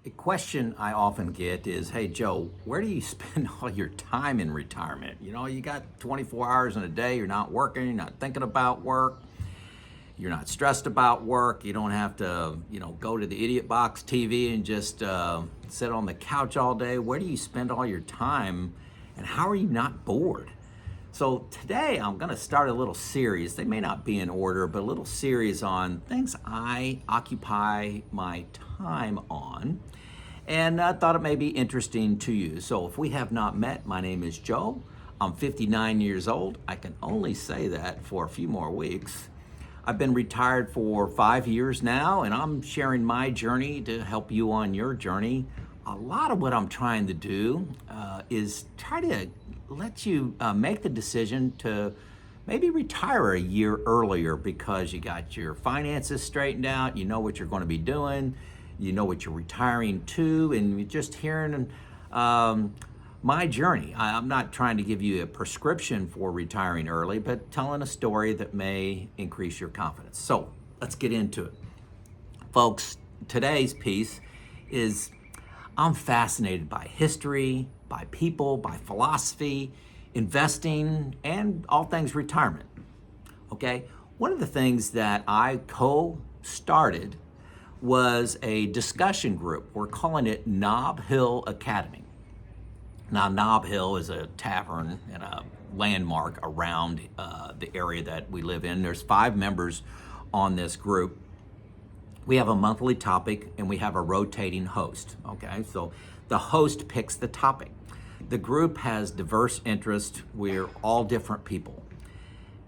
A question I often get is, hey, Joe, where do you spend all your time in retirement? You got 24 hours in a day, you're not working, you're not thinking about work, you're not stressed about work, you don't have to, go to the idiot box TV and just sit on the couch all day. Where do you spend all your time and how are you not bored? So today I'm going to start a little series. They may not be in order, but a little series on things I occupy my time on. And I thought it may be interesting to you. So if we have not met, my name is Joe. I'm 59 years old. I can only say that for a few more weeks. I've been retired for 5 years now, and I'm sharing my journey to help you on your journey. A lot of what I'm trying to do is try to let you make the decision to maybe retire a year earlier because you got your finances straightened out, you know what you're going to be doing, you know what you're retiring to, and you're just hearing my journey. I'm not trying to give you a prescription for retiring early, but telling a story that may increase your confidence. So let's get into it. Folks, today's piece is I'm fascinated by history, by people, by philosophy, investing, and all things retirement. Okay? One of the things that I co-started was a discussion group. We're calling it Nob Hill Academy. Now, Nob Hill is a tavern and a landmark around the area that we live in. There's 5 members on this group. We have a monthly topic and we have a rotating host, okay? So the host picks the topic. The group has diverse interests. We're all different people.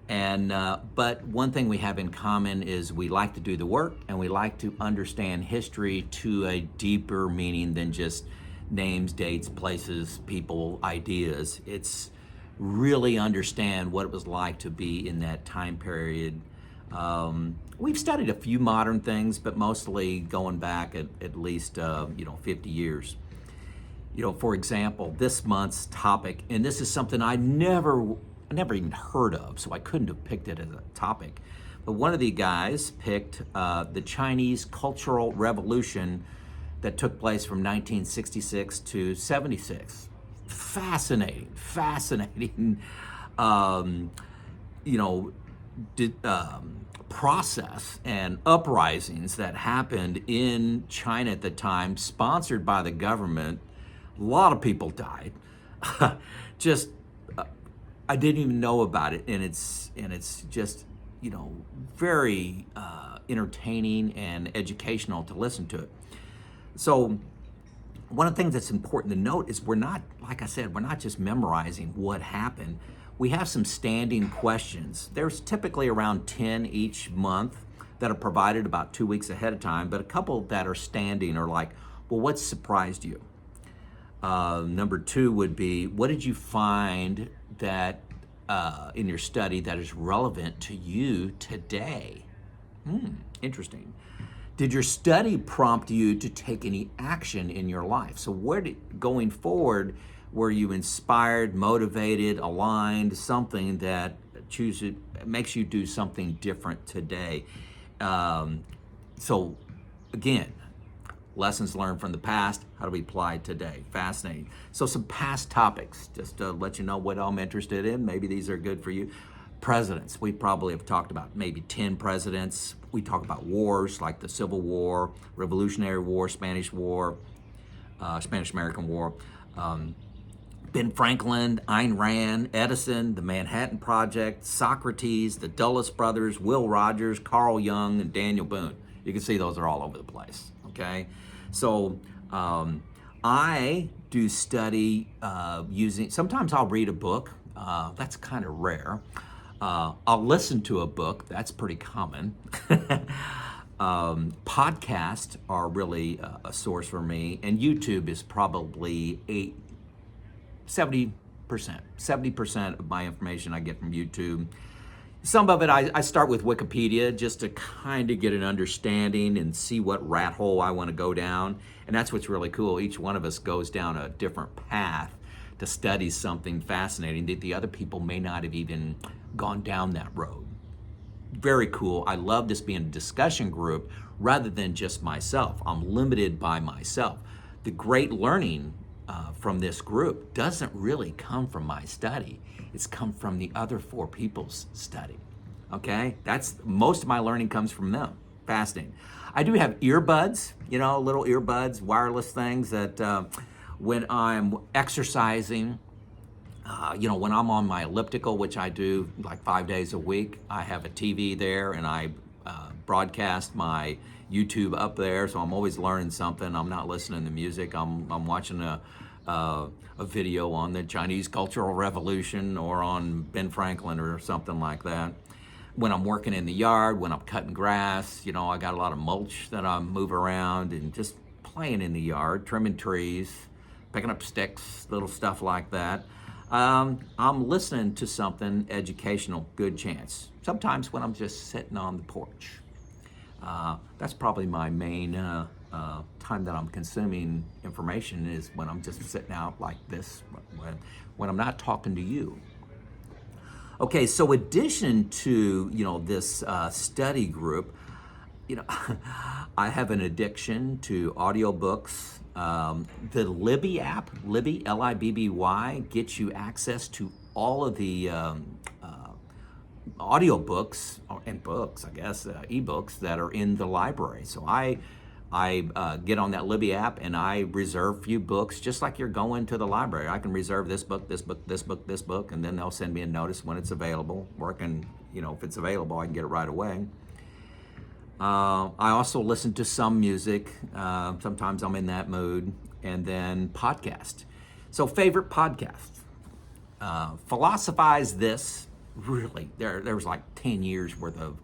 And but one thing we have in common is we like to do the work and we like to understand history to a deeper meaning than just names, dates, places, people, ideas. It's really understand what it was like to be in that time period. We've studied a few modern things, but mostly going back at least 50 years. For example, this month's topic, and this is something I never even heard of, so I couldn't have picked it as a topic. But one of the guys picked the Chinese Cultural Revolution that took place from 1966 to 76. Fascinating. Process and uprisings that happened in China at the time, sponsored by the government. A lot of people died. Just I didn't even know about it, and it's just very entertaining and educational to listen to it. So one of the things that's important to note is we're not, like I said, we're not just memorizing what happened. We have some standing questions. There's typically around 10 each month that are provided about 2 weeks ahead of time, but a couple that are standing are like, well, what surprised you? Number 2 would be, what did you find that in your study that is relevant to you today? Interesting. Did your study prompt you to take any action in your life? So going forward, were you inspired, motivated, aligned, something that makes you do something different today? So again, lessons learned from the past, how do we apply today? Fascinating. So some past topics, just to let you know what I'm interested in. Maybe these are good for you. Presidents, we probably have talked about maybe 10 presidents. We talk about wars like the Civil War, Revolutionary War, Spanish-American War, Ben Franklin, Ayn Rand, Edison, the Manhattan Project, Socrates, the Dulles brothers, Will Rogers, Carl Jung, and Daniel Boone. You can see those are all over the place, okay? So I do study sometimes I'll read a book. That's kind of rare. I'll listen to a book. That's pretty common. Podcasts are really a source for me, and YouTube is probably 70% of my information I get from YouTube. Some of it I start with Wikipedia just to kind of get an understanding and see what rat hole I want to go down. And that's what's really cool. Each one of us goes down a different path to study something fascinating that the other people may not have even gone down that road. Very cool. I love this being a discussion group rather than just myself. I'm limited by myself. The great learning from this group doesn't really come from my study. It's come from the other 4 people's study. Okay, that's most of my learning comes from them. Fascinating. I do have earbuds, little earbuds, wireless things that when I'm exercising, when I'm on my elliptical, which I do like 5 days a week, I have a TV there and I broadcast my YouTube up there, so I'm always learning something. I'm not listening to music. I'm watching a video on the Chinese Cultural Revolution or on Ben Franklin or something like that. When I'm working in the yard, when I'm cutting grass, I got a lot of mulch that I move around and just playing in the yard, trimming trees, picking up sticks, little stuff like that. I'm listening to something educational, good chance. Sometimes when I'm just sitting on the porch. That's probably my main time that I'm consuming information is when I'm just sitting out like this, when I'm not talking to you. Okay, so addition to, this study group, I have an addiction to audiobooks. The Libby app, Libby, Libby, gets you access to all of the audiobooks and books, I guess, ebooks that are in the library. So I get on that Libby app and I reserve a few books, just like you're going to the library. I can reserve this book, this book, this book, this book, and then they'll send me a notice when it's available. Or I can, if it's available, I can get it right away. I also listen to some music. Sometimes I'm in that mood. And then podcast. So favorite podcast. Philosophize This. Really, there was like 10 years worth of,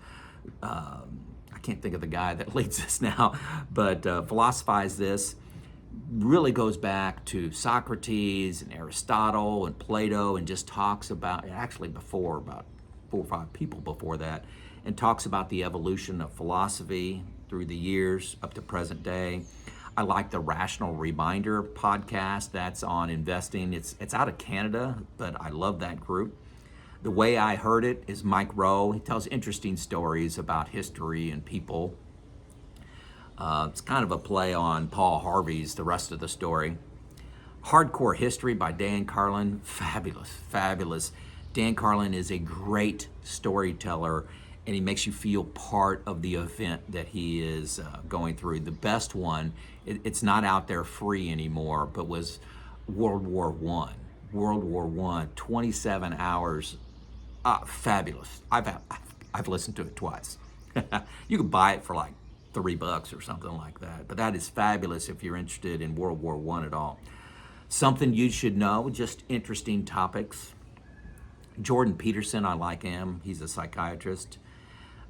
I can't think of the guy that leads this now, but Philosophize This really goes back to Socrates and Aristotle and Plato and just talks about, actually before, about 4 or 5 people before that, and talks about the evolution of philosophy through the years up to present day. I like the Rational Reminder podcast that's on investing. It's out of Canada, but I love that group. The Way I Heard It is Mike Rowe. He tells interesting stories about history and people. It's kind of a play on Paul Harvey's The Rest of the Story. Hardcore History by Dan Carlin. Fabulous, fabulous. Dan Carlin is a great storyteller, and he makes you feel part of the event that he is going through. The best one, it's not out there free anymore, but was World War I. World War I, 27 hours. Fabulous. I've listened to it twice. You can buy it for like $3 or something like that. But that is fabulous if you're interested in World War I at all. Something you should know, just interesting topics. Jordan Peterson, I like him. He's a psychiatrist.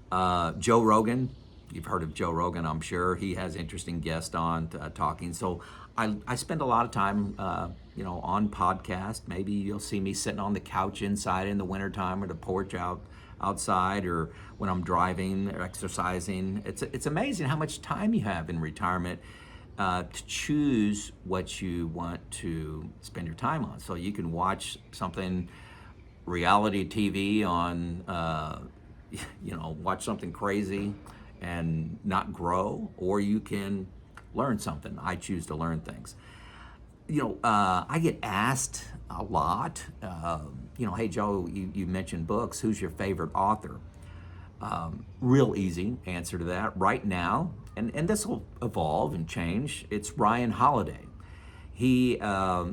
Joe Rogan, you've heard of Joe Rogan, I'm sure. He has interesting guests on talking. So I spend a lot of time, on podcast. Maybe you'll see me sitting on the couch inside in the wintertime or the porch outside, or when I'm driving or exercising. It's amazing how much time you have in retirement to choose what you want to spend your time on. So you can watch something, reality TV on, watch something crazy and not grow, or you can learn something. I choose to learn things. I get asked a lot, hey Joe, you mentioned books. Who's your favorite author? Real easy answer to that. Right now, and this will evolve and change, it's Ryan Holiday. He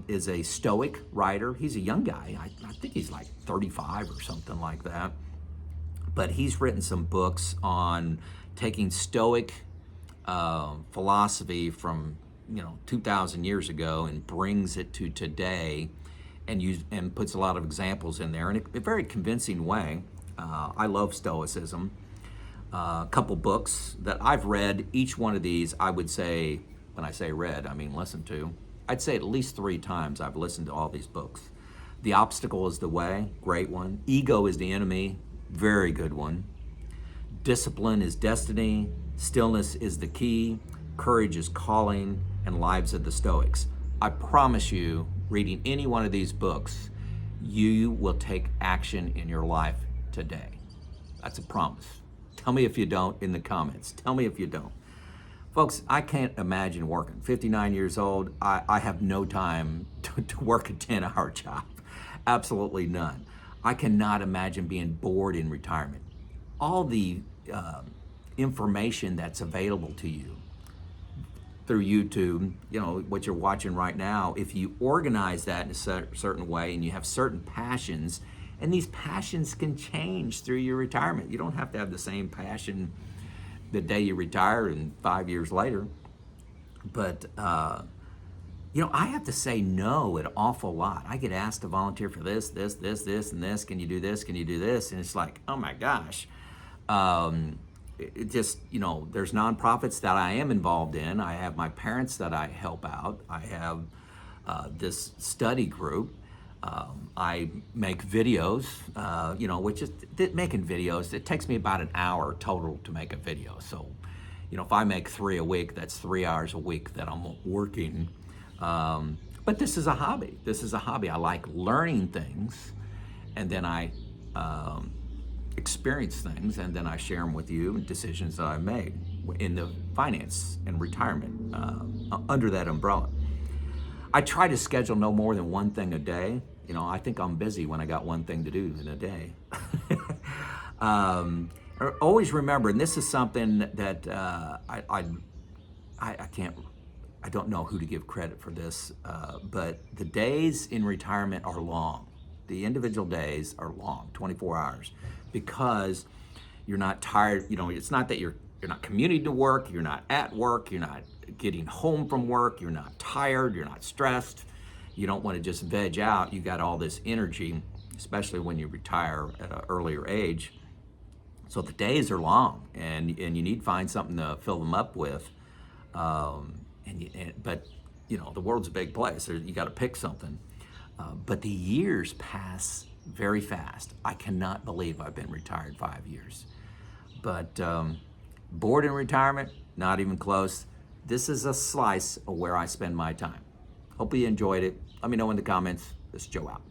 is a Stoic writer. He's a young guy. I think he's like 35 or something like that. But he's written some books on taking Stoic philosophy from 2,000 years ago and brings it to today, and puts a lot of examples in there in a very convincing way. I love Stoicism. A couple books that I've read. Each one of these, I would say, when I say read, I mean listened to. I'd say at least 3 times I've listened to all these books. The Obstacle is the Way, great one. Ego is the Enemy, very good one. Discipline is Destiny. Stillness is the Key. Courage is Calling. And Lives of the Stoics. I promise you, reading any one of these books, you will take action in your life today. That's a promise. Tell me if you don't in the comments. Tell me if you don't. Folks, I can't imagine working. 59 years old, I have no time to work a 10-hour job. Absolutely none. I cannot imagine being bored in retirement. All the information that's available to you through YouTube, you know, what you're watching right now, if you organize that in a certain way and you have certain passions, and these passions can change through your retirement. You don't have to have the same passion the day you retire and 5 years later. But, you know, I have to say no an awful lot. I get asked to volunteer for this, and this. Can you do this? Can you do this? And it's like, oh my gosh. It just, you know, there's nonprofits that I am involved in. I have my parents that I help out. I have this study group. I make videos, you know, which is making videos. It takes me about an hour total to make a video. So, you know, if I make 3 a week, that's 3 hours a week that I'm working. But this is a hobby. This is a hobby. I like learning things, and then I experience things, and then I share them with you and decisions that I made in the finance and retirement under that umbrella. I try to schedule no more than one thing a day. You know, I think I'm busy when I got one thing to do in a day. Always remember, and this is something that I don't know who to give credit for this, but the days in retirement are long. The individual days are long, 24 hours, because you're not tired. You know, it's not that you're not commuting to work, you're not at work, you're not getting home from work, you're not tired, you're not stressed. You don't want to just veg out. You got all this energy, especially when you retire at an earlier age. So the days are long, and you need to find something to fill them up with. But you know, the world's a big place. You got to pick something. But the years pass very fast. I cannot believe I've been retired 5 years. But bored in retirement, not even close. This is a slice of where I spend my time. Hope you enjoyed it. Let me know in the comments. This is Joe out.